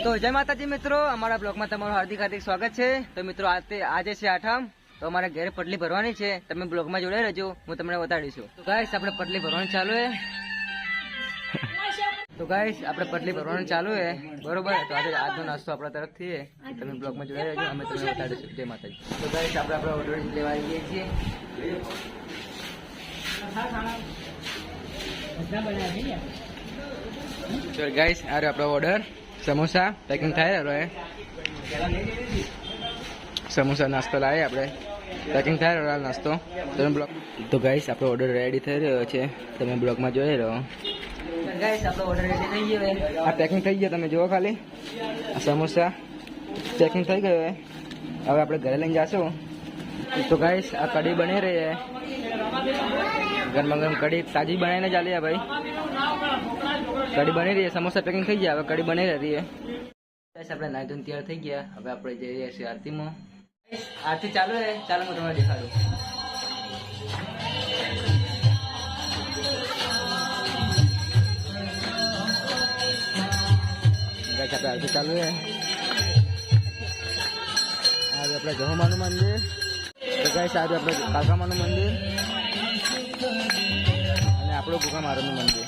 તો જય માતાજી મિત્રો, અમારા બ્લોગમાં તમારું હાર્દિક હાર્દિક સ્વાગત છે। તો મિત્રો આજે છે આઠમ, તો અમારે ઘરે પટલી ભરવાની છે। તમે બ્લોગમાં જોડાઈ રહેજો, હું તમને બતાડીશું। તો ગાઈસ આપણે પટલી ભરવાની ચાલુ છે। તો ગાઈસ આપણે પટલી ભરવાનું ચાલુ છે, બરોબર। તો આજે આજનો નાસ્તો આપણા તરફથી છે, તમે બ્લોગમાં જોડાઈ રહેજો, અમે તમને બતાડીશું। જય માતાજી। તો ગાઈસ આપણે ઓર્ડર લેવા આવી ગઈએ છીએ। તો ગાઈસ આ રહ્યો આપણો ઓર્ડર। સમોસા પેકિંગ થાય રહ્યો है। સમોસા નાસ્તો લાવે આપણે, પેકિંગ થાય રહ્યો નાસ્તો। તમે બ્લોગ તો ગાઈસ આપણો ઓર્ડર રેડી થઈ રહ્યો છે, તમે બ્લોગમાં જોઈ રહ્યો। ગાઈસ આપણો ઓર્ડર રેડી થઈ ગયો છે, આ પેકિંગ થઈ ગયો, તમે જુઓ ખાલી આ સમોસા પેકિંગ થઈ ગયો છે। હવે આપણે ઘરે લઈને જાશું। તો ગાઈસ આ કઢી બની રહી છે, ગરમા ગરમ કઢી તાજી બનાવીને ચાલી है भाई। कड़ी बनी रही है, समोसा पैकिंग थी गया, कड़ी बनी रही है। આપણે નાઈ ધોઈને તૈયાર થઈ ગયા, હવે આપણે જઈ રહ્યા છીએ આરતીમાં। આરતી ચાલુ છે, ચાલો હું તમને દેખાડું। ગાઈસ આપણે આરતી ચાલુ છે। આજે આપણે જહોમાનું મંદિર, તો ગાઈસ આજે આપણે કાકામાનું મંદિર અને આપણું ભૂખા મારાનું મંદિર।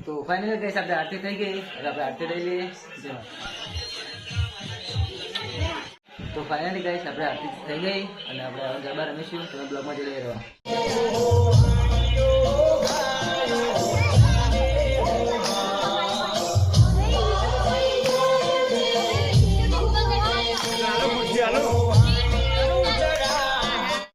तो फाइनली गाइस આપણે આરતી થઈ ગઈ, હવે આપણે આરતી લઈ લઈએ। તો ફાઇનલી ગાઈસ આપણે આરતી થઈ ગઈ અને આપણે ગરબા રમીશું, તમે બ્લોગમાં જોઈ રહ્યો।